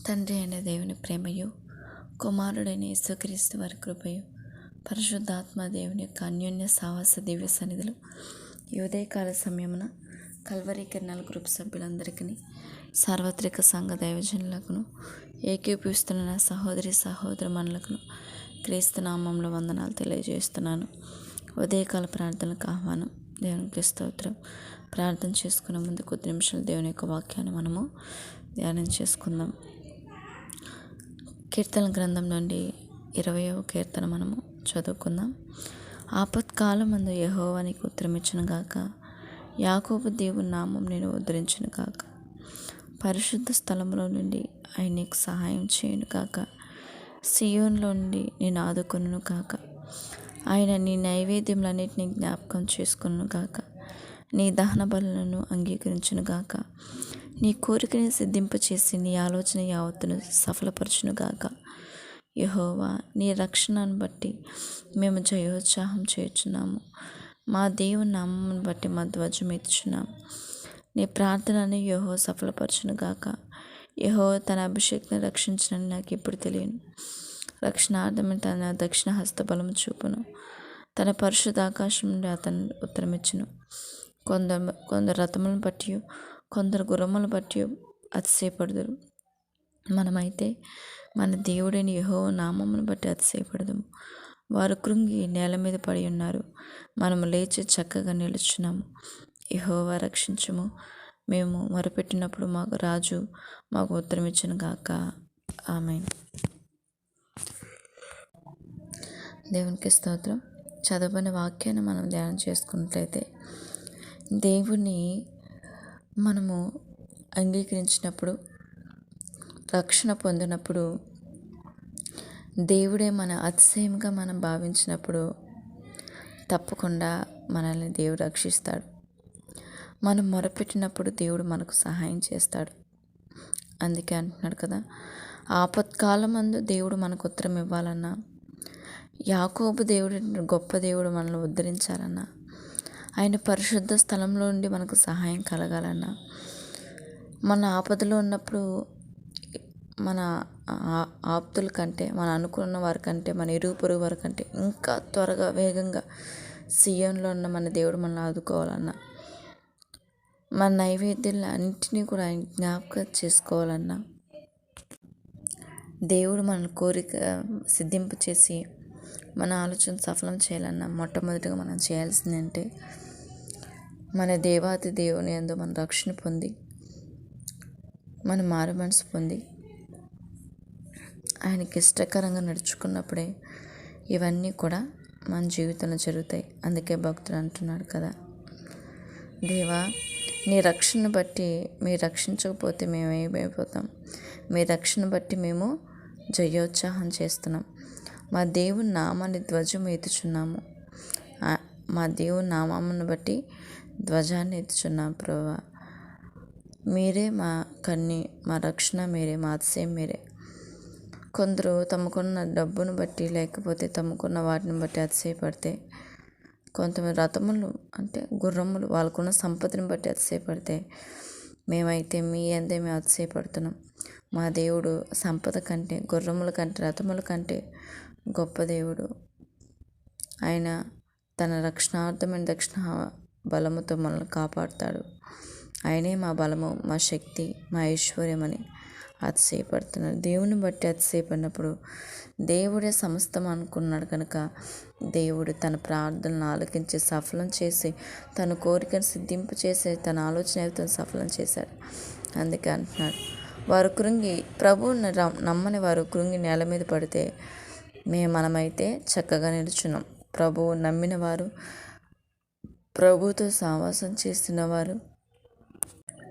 తండ్రి అయిన దేవుని ప్రేమయు, కుమారుడైన యేసుక్రీస్తు వారి కృపయు, పరిశుద్ధాత్మ దేవుని యొక్క అన్యోన్య సావాస దివ్య సన్నిధులు ఈ ఉదయకాల సమయమున కల్వరి కిరణాల గ్రూప్ సభ్యులందరికీ, సార్వత్రిక సంఘ దైవజనులకును, ఏకీపిస్తున్న నా సహోదరి సహోదరుమణులకును క్రీస్తు నామంలో వందనాలు తెలియజేస్తున్నాను. ఉదయకాల ప్రార్థనలకు ఆహ్వానం. దేవునికి స్తోత్రం. ప్రార్థన చేసుకునే ముందు కొద్ది నిమిషాలు దేవుని యొక్క వాక్యాన్ని మనము ధ్యానం చేసుకుందాం. కీర్తన గ్రంథం నుండి 20వ కీర్తన మనము చదువుకుందాం. ఆపత్కాలమందు యెహోవా నీకు ఉత్తరమిచ్చును గాక, యాకోబు దేవుని నామం నేను ఉద్ధరించును గాక. పరిశుద్ధ స్థలంలో నుండి ఆయన నీకు సహాయం చేయును గాక. సియోన్లో నుండి నేను ఆదుకొనును గాక. ఆయన నీ నైవేద్యములన్నిటినీ జ్ఞాపకం చేసుకొనును గాక. నీ దహన బలులను అంగీకరించును గాక. నీ కోరికని సిద్ధింపచేసి నీ ఆలోచన యావత్తును సఫలపరచును గాక. యెహోవా, నీ రక్షణను బట్టి మేము జయోత్సాహం చేయుచున్నాము. మా దేవుని నామమును బట్టి మా ధ్వజం ఎత్తుచున్నాము. నీ ప్రార్థనను యెహోవా సఫలపరచును గాక. యెహోవా తన అభిషేక్తుని రక్షించునని నాకు ఇప్పుడు తెలియను. రక్షణార్థమని తన దక్షిణ హస్త బలము చూపును. తన పరిశుద్ధ ఆకాశం నుండి అతను ఉత్తరమిచ్చును. కొందరు రథములను బట్టి, కొందరు గుర్రములను బట్టి అతిశయపడుదురు. మనమైతే మన దేవుడైన యెహోవా నామమును బట్టి అతిశయపడదుము. వారు కృంగి నేల మీద పడి ఉన్నారు. మనము లేచి చక్కగా నిలుచున్నాము. యెహోవా రక్షించుము. మేము మొరపెట్టినప్పుడు మాకు రాజు మాకు ఉత్తరమిచ్చును గాక. ఆమేన్. దేవునికి స్తోత్రం. చదవని వాక్యాన్ని మనం ధ్యానం చేసుకున్నట్లయితే, దేవుని మనము అంగీకరించినప్పుడు, రక్షణ పొందినప్పుడు, దేవుడే మన అతిశయంగా మనం భావించినప్పుడు తప్పకుండా మనల్ని దేవుడు రక్షిస్తాడు. మనం మొరపెట్టినప్పుడు దేవుడు మనకు సహాయం చేస్తాడు. అందుకే అంటున్నాడు కదా, ఆపత్కాలమందు దేవుడు మనకు ఉత్తరం ఇవ్వాలన్నా, యాకోబు దేవుడు గొప్ప దేవుడు మనల్ని ఉద్ధరించాలన్నా, ఆయన పరిశుద్ధ స్థలంలో నుండి మనకు సహాయం కలగాలన్నా, మన ఆపదలో ఉన్నప్పుడు మన ఆప్తుల కంటే, మన అనుకున్న వారి కంటే, మన ఇరుగు పొరుగు వారి కంటే ఇంకా త్వరగా వేగంగా సియోన్లో ఉన్న మన దేవుడు మనల్ని ఆదుకోవాలన్నా, మన నైవేద్యాలు అన్నింటినీ కూడా ఆయన జ్ఞాపకం చేసుకోవాలన్నా, దేవుడు మన కోరిక సిద్ధింపు చేసి మన ఆలోచన సఫలం చేయాలన్నా, మొట్టమొదటిగా మనం చేయాల్సిందంటే మన దేవాతి దేవుని యందు మన రక్షణ పొంది, మన మారు మనసు పొంది ఆయనకి ఇష్టకరంగా నడుచుకున్నప్పుడే ఇవన్నీ కూడా మన జీవితంలో జరుగుతాయి. అందుకే భక్తుడు అంటున్నాడు కదా, దేవా, నీ రక్షణ బట్టి మీరు రక్షించకపోతే మేము ఏమైపోతాం. మీ రక్షణ బట్టి మేము జయోత్సాహం చేస్తున్నాం. మా దేవుని నామాన్ని ధ్వజం ఎత్తుచున్నాము. మా దేవుని నామమును బట్టి ధ్వజాన్ని ఎత్తుచున్నాం. ప్రభువా, మీరే మా కన్ని, మా రక్షణ మీరే, మా అతిశయం మీరే. కొందరు తమకున్న డబ్బును బట్టి, లేకపోతే తమకున్న వాటిని బట్టి అతిశయపడితే, కొంతమంది రథములు అంటే గుర్రములు వాళ్ళకున్న సంపదను బట్టి అతిశయపడితే, మేమైతే మీ అందే మేము అతిశయపడుతున్నాం. మా దేవుడు సంపద కంటే, గుర్రముల కంటే, రథముల కంటే గొప్ప దేవుడు. ఆయన తన రక్షణార్థమైన దక్షిణ బలముతో మనల్ని కాపాడుతాడు. ఆయనే మా బలము, మా శక్తి, మా ఐశ్వర్యమని అతిశయపడుతున్నాడు. దేవుని బట్టి అతిశయపడినప్పుడు దేవుడే సమస్తం అనుకున్నాడు కనుక దేవుడు తన ప్రార్థనను ఆలకించి సఫలం చేసి, తన కోరికను సిద్ధింపు చేసి, తన ఆలోచన సఫలం చేశాడు. అందుకే అంటున్నాడు, వారు కృంగి, ప్రభువుని నమ్మని వారు కృంగి నేల మీద పడితే మనమైతే చక్కగా నిలుచున్నాం. ప్రభువు నమ్మిన వారు, ప్రభువుతో సావాసం చేస్తున్న వారు,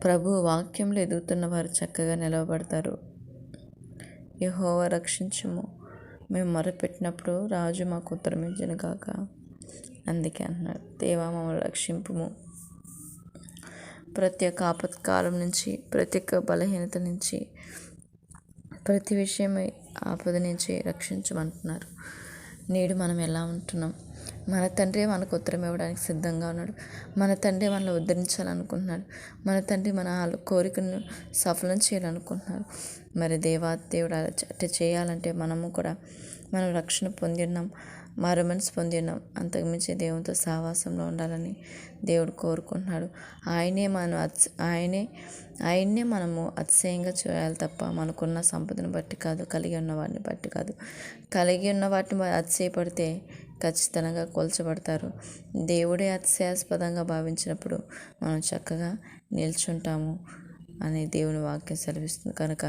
ప్రభు వాక్యంలో ఎదుగుతున్న వారు చక్కగా నిలవబడతారు. యెహోవా రక్షించుము. మేము మొరపెట్టినప్పుడు రాజు మాకు ఉత్తరమిచ్చును గాక. అందుకే అంటున్నాడు, దేవా మమ్మల్ని రక్షింపుము. ప్రతి ఒక్క ఆపత్కాలం నుంచి, ప్రతి ఒక్క బలహీనత నుంచి, ప్రతి విషయమై ఆపద నుంచి రక్షించమంటున్నారు. నేడు మనం ఎలా ఉంటున్నాం? మన తండ్రి మనకు ఉత్తరం ఇవ్వడానికి సిద్ధంగా ఉన్నాడు. మన తండ్రి మనల్ని ఉద్ధరించాలనుకుంటున్నాడు. మన తండ్రి మన కోరికను సఫలం చేయాలనుకుంటున్నాడు. మరి దేవుడు అట్లా చేయాలంటే మనము కూడా మనం రక్షణ పొంది ఉన్నాం, మారు మనసు పొంది ఉన్నాం. అంతకుమించి దేవునితో సహవాసంలో ఉండాలని దేవుడు కోరుకుంటున్నాడు. ఆయన్నే మనము అతిశయంగా చేయాలి తప్ప మనకున్న సంపదను బట్టి కాదు, కలిగి ఉన్న వాటిని బట్టి కాదు. కలిగి ఉన్న వాటిని అతిశయపడితే ఖచ్చితంగా కూల్చబడతారు. దేవుడే అతిశయాస్పదంగా భావించినప్పుడు మనం చక్కగా నిల్చుంటాము అని దేవుని వాక్యం సెలవిస్తుంది. కనుక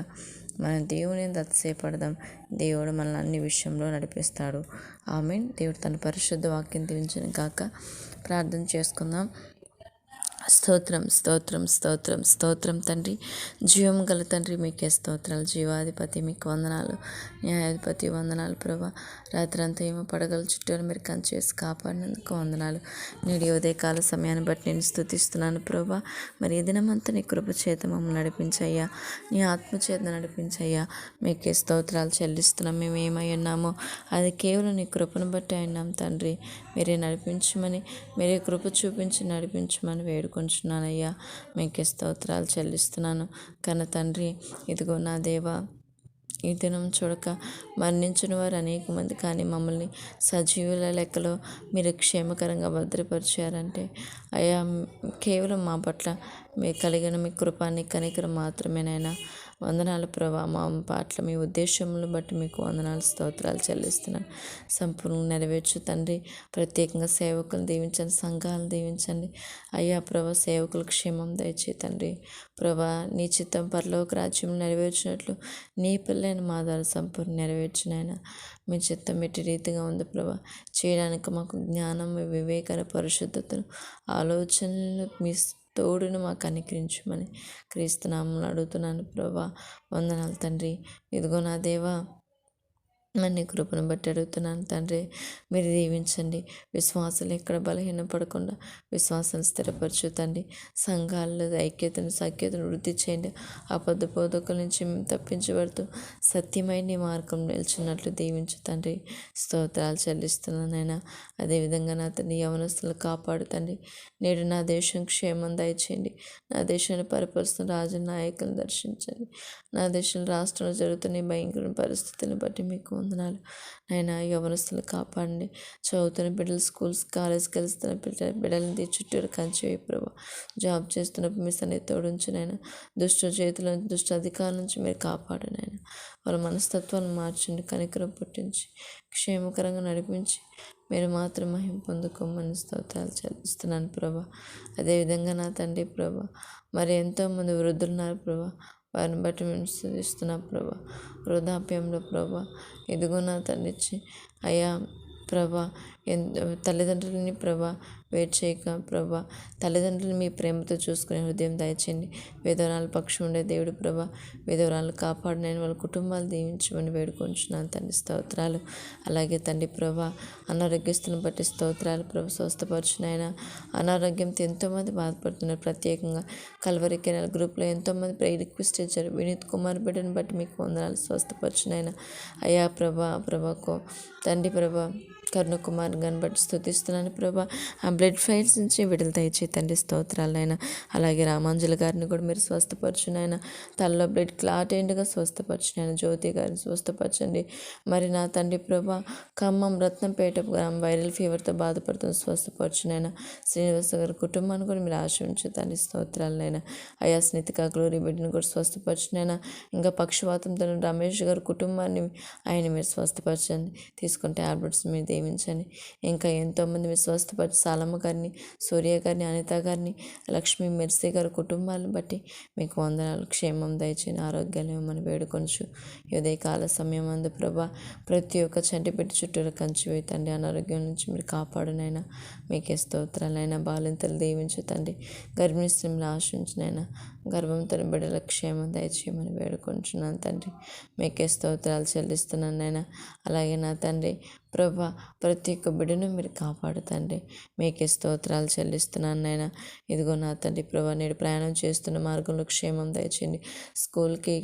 మనం దేవుని అతిశయపడదాం. దేవుడు మనల్ని అన్ని విషయంలో నడిపిస్తాడు. ఆమేన్. దేవుడు తన పరిశుద్ధ వాక్యం దీవించును గాక. ప్రార్థన చేసుకుందాం. స్తోత్రం స్తోత్రం స్తోత్రం స్తోత్రం తండ్రి, జీవం గల తండ్రి మీకే స్తోత్రాలు. జీవాధిపతి మీకు వందనాలు, న్యాయాధిపతి వందనాలు ప్రభా. రాత్రంతా ఏమో పడగల చుట్టూ మీరు కంచేసి కాపాడినందుకు వందనాలు. నేడు ఉదయకాల సమయాన్ని బట్టి నేను స్తుతిస్తున్నాను ప్రభా. మరి ఈ దినమంతా నీ కృప చేత మమ్మల్ని నడిపించయ్యా, నీ ఆత్మచేత నడిపించయ్యా. మీకే స్తోత్రాలు చెల్లిస్తున్నాం. మేము ఏమై ఉన్నామో అది కేవలం నీ కృపను బట్టి అయినాం తండ్రి. మీరే నడిపించమని, మీరే కృప చూపించి నడిపించమని వేడుకుంటున్నానయ్యా. మీకే స్తోత్రాలు చెల్లిస్తున్నాను. కన్న తండ్రి, ఇదిగో నా దేవా, ఈ దినం చూడక మరణించిన వారు అనేక మంది, కానీ మమ్మల్ని సజీవుల లెక్కలో మీరు క్షేమకరంగా భద్రపరిచారంటే అయ్యా కేవలం మా పట్ల మీరు కలిగిన మీ కృపాన్ని కనికరం మాత్రమేనైనా. వందనాలు ప్రభా. మా పట్ల మీ ఉద్దేశములను బట్టి మీకు వందనాలు స్తోత్రాలు చెల్లిస్తున్నాను. సంపూర్ణంగా నెరవేర్చు తండ్రి. ప్రత్యేకంగా సేవకులను దీవించండి, సంఘాలను దీవించండి అయ్యా ప్రభా. సేవకుల క్షేమం దయచే తండ్రి. ప్రభా, నీ చిత్తం పరలోక రాజ్యం నెరవేర్చినట్లు నీ పిల్లైన మా ద్వారా సంపూర్ణ నెరవేర్చినైనా. మీ చిత్తం ఎట్టి రీతిగా ఉంది ప్రభా. చేయడానికి మాకు జ్ఞానం, వివేకాన్ని, పరిశుద్ధతను, ఆలోచనలు మీ తోడును మాకు అనుగ్రహించమని క్రీస్తునామములో అడుగుతున్నాను ప్రభా. వందనాలు తండ్రి. ఇదిగో నా దేవా, నీ కృపను బట్టి అడుగుతున్నాను తండ్రి. మీరు దీవించండి. విశ్వాసాలు ఎక్కడ బలహీనపడకుండా విశ్వాసాలు స్థిరపరచు తండ్రి. సంఘాల్లో ఐక్యతను, సఖ్యతను వృద్ధి చేయండి. అబద్ధ బోధకుల నుంచి మేము తప్పించబడుతూ సత్యమైన మార్గం నిలిచినట్లు దీవించు తండ్రి. స్తోత్రాలు చెల్లిస్తున్నానైనా. అదేవిధంగా నా తండ్రి యవనస్తులు కాపాడు తండ్రి. నేడు నా దేశం క్షేమం దయచేయండి. నా దేశాన్ని పరిపరుస్తున్న రాజు నాయకులను దర్శించండి. నా దేశంలో రాష్ట్రంలో జరుగుతున్న భయంకర పరిస్థితులను బట్టి మీకు వందనాలు. ఆయన యవనస్తులు కాపాడండి. చదువుతున్న బిడ్డలు, స్కూల్స్, కాలేజ్కి వెళ్తున్న బిడ్డలని చుట్టూ కంచి ప్రభావ. జాబ్ చేస్తున్నప్పుడు మీ సన్నిధి తోడుంచునైనా. దుష్ట చేతుల నుంచి, దుష్ట అధికారుల నుంచి మీరు కాపాడండి ఆయన. వాళ్ళ మనస్తత్వాలను మార్చండి, కనికరం పుట్టించి క్షేమకరంగా నడిపించి మీరు మాత్రం మహిమ పొందుకోమని స్తోత్రాలు చెల్లిస్తున్నాను ప్రభా. అదేవిధంగా నా తండ్రి ప్రభా, మరి ఎంతోమంది వృద్ధులున్నారు ప్రభా. వారిని బట్టి మేము స్తుతిస్తున్నాం ప్రభా. వృద్ధాప్యంలో ప్రభా, ఇదిగో నా తండ్రి అయ్యా ప్రభా, తల్లిదండ్రులని ప్రభా వెయిట్ చేయక ప్రభా, తల్లిదండ్రులు మీ ప్రేమతో చూసుకునే హృదయం దయచేయండి. విధవరాల పక్షం ఉండే దేవుడు ప్రభా, విధవరాలు కాపాడినైనా వాళ్ళ కుటుంబాలు దీవించమని వేడుకొంచున్నాను తండ్రి. స్తోత్రాలు. అలాగే తండ్రి ప్రభా, అనారోగ్యస్తులను బట్టి స్తోత్రాలు ప్రభా. స్వస్థపరచునైనా. అనారోగ్యంతో ఎంతోమంది బాధపడుతున్నారు. ప్రత్యేకంగా కల్వరి కెనాల్ గ్రూప్లో ఎంతోమంది ప్రేయర్ రిక్వెస్ట్ ఇచ్చారు. వినీత్ కుమార్ బిడ్డను బట్టి మీకు వందనాలు. స్వస్థపరచునైనా అయ్యా ప్రభాకో తండ్రి ప్రభా. కరుణకుమార్ గారిని బట్టి స్తుతిస్తున్నాను ప్రభా. ఆ బ్లడ్ ఫైల్స్ నుంచి విడుదల దయచే తండ్రి. స్తోత్రాలైనా. అలాగే రామాంజలి గారిని కూడా మీరు స్వస్థపరచునైనా. తలలో బ్లడ్ క్లాట్ అయిందిగా స్వస్థపరచునైనా. జ్యోతి గారిని స్వస్థపరచండి. మరి నా తండ్రి ప్రభా, ఖమ్మం రత్నంపేట గ్రామం వైరల్ ఫీవర్తో బాధపడుతున్న స్వస్థపరచునైనా. శ్రీనివాస గారి కుటుంబాన్ని కూడా మీరు ఆశ్రయించు తండ్రి. స్తోత్రాలైనా. అయా స్నితిక గ్లోరీ బిడ్డను కూడా స్వస్థపరచునైనా. ఇంకా పక్షవాతంతో రమేష్ గారి కుటుంబాన్ని ఆయన మీరు స్వస్థపరచండి. తీసుకున్న టాబ్లెట్స్ మీరు దీవించండి. ఇంకా ఎంతోమంది మీరు స్వస్థపరిచి సాలమ్మ గారిని, సూర్య గారిని, అనిత గారిని, లక్ష్మీ మెర్సీ గారి కుటుంబాలను బట్టి మీకు వందనాలు. క్షేమం దయచేయని, ఆరోగ్యాలు ఇవ్వమని వేడుకొంచు. ఉదయకాల సమయం అందు ప్రభా, ప్రతి ఒక్క చంటి పెట్టి చుట్టూరు కంచి వేతండి. అనారోగ్యం నుంచి మీరు కాపాడునైనా. మీకే స్తోత్రాలైనా. బాలింతలు దీవించు తండ్రి. గర్భిణీ స్త్రీలను ఆశించినైనా. గర్భంతో బిడ్డల క్షేమం దయచేయమని వేడుకొంచున్నాను తండ్రి. మీకే స్తోత్రాలు చెల్లిస్తున్నాను నాయన. అలాగే నా తండ్రి ప్రభా ప్రతి ఒక్క బిడ్డను మీరు కాపాడుతండి. మీకే స్తోత్రాలు చెల్లిస్తున్నాను నాయన. ఇదిగో నా తండ్రి ప్రభా నేడు ప్రయాణం చేస్తున్న మార్గంలో క్షేమం దయచేయండి. స్కూల్కి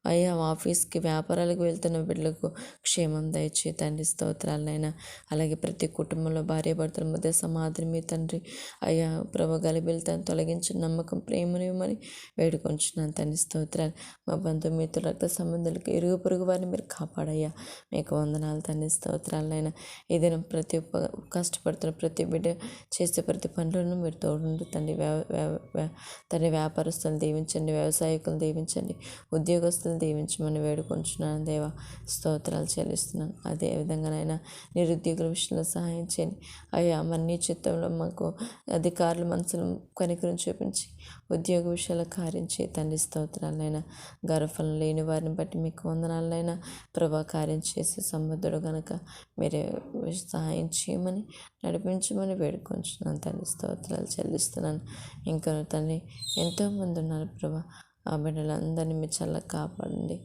అయ్యా ఆఫీస్కి వ్యాపారాలకు వెళ్తున్న బిడ్డలకు క్షేమం దయచే తండ్రి స్తోత్రాలనైనా. అలాగే ప్రతి కుటుంబంలో భార్యాభర్తల మధ్య సమాధిని మీ తండ్రి అయ్యా ప్రభా గలిబిలితను తొలగించిన నమ్మకం ప్రేమను ఇవ్వమని వేడుకొంచున్నాను తండ్రి స్తోత్రాలు. మా బంధుమిత్రులు రక్త సంబంధులకు ఇరుగు పొరుగు వారిని మీరు కాపాడయ్యా. మీకు వందనాలు తండ్రి స్తోత్రాలైనా. ఈ దినం ప్రతి కష్టపడుతున్న ప్రతి బిడ్డ చేసే ప్రతి పనులను మీరు తోడుండు తండ్రి. తండ్రి వ్యాపారస్తులను దీవించండి, వ్యవసాయకులను దీవించండి, ఉద్యోగస్తులను దీవించమని వేడుకొంచున్నాను దేవా. స్తోత్రాలు చెల్లిస్తున్నాను. అదేవిధంగానైనా నిరుద్యోగుల విషయంలో సహాయం చేయండి అయ్యా. మన్ని చిత్తంలో మాకు అధికారుల మనసును కనికరం చూపించి ఉద్యోగ విషయాల కార్యం చేయి తండ్రి స్తోత్రాలైనా. గర్భఫలం లేని వారిని బట్టి మీకు వందనాలైనా ప్రభా కార్యం చేసే సంబద్ధుడు గనక మీరే సహాయం చేయమని నడిపించమని వేడుకొంచున్నాను తండ్రి. స్తోత్రాలు చెల్లిస్తున్నాను. ఇంకా తండ్రి ఎంతోమంది ఉన్నారు ప్రభా. ఆ బిడ్డలందరినీ మీరు చల్లగా కాపాడండి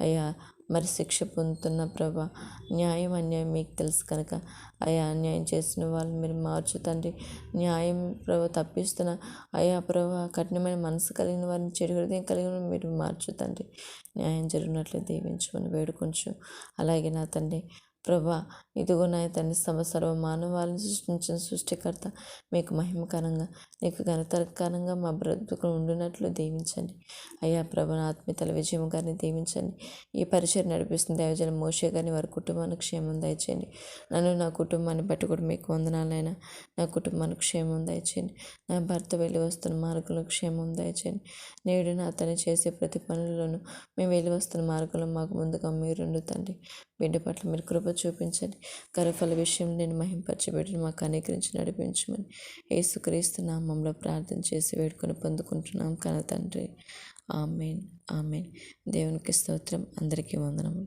అయ్యా. మరి శిక్ష పొందుతున్న ప్రభా న్యాయం అన్యాయం మీకు తెలుసు కనుక అయ్యా అన్యాయం చేసిన వాళ్ళు మీరు మార్చు తండ్రి. న్యాయం ప్రభా తప్పిస్తున్న అయ్యా ప్రభా కఠినమైన మనసు కలిగిన వారిని, చెడు హృదయం కలిగిన మీరు మార్చు తండ్రి. న్యాయం జరిగినట్లు దీవించమని వేడుకొంచు. అలాగే నా తండ్రి ప్రభా ఇదిగో నా తండ్రి సర్వ మానవాళిని సృష్టించిన సృష్టికర్త మీకు మహిమకరంగా నీకు ఘనతకరంగా మా బ్రతుకులు ఉండినట్లు దీవించండి అయ్యా. ప్రభా ఆత్మీయతల విజయం గారిని దీవించండి. ఈ పరిచయం నడిపిస్తుంది దైవజన మోషే గారిని వారి కుటుంబానికి క్షేమం దయచేయండి. నన్ను నా కుటుంబాన్ని బట్టి కూడా మీకు వందనాలైనా. నా కుటుంబానికి క్షేమం దయచేయండి. నా భర్త వెళ్ళి వస్తున్న మార్గంలో క్షేమం దయచేయండి. నేడు నా అతను చేసే ప్రతి పనుల్లోనూ మేము వెళ్ళి వస్తున్న మార్గంలో మాకు ముందుగా మీరుండు తండ్రి. బిడ్డ పట్ల మీరు కృప చూపించండి. గర్భఫల విషయం నేను మహింపరచబెట్టి మాకు అనుగ్రహించి నడిపించమని యేసుక్రీస్తు నామములో ప్రార్థన చేసి వేడుకొని పొందుకుంటున్నాం కన్న తండ్రి. ఆమేన్ ఆమేన్. దేవునికి స్తోత్రం. అందరికీ వందనములు.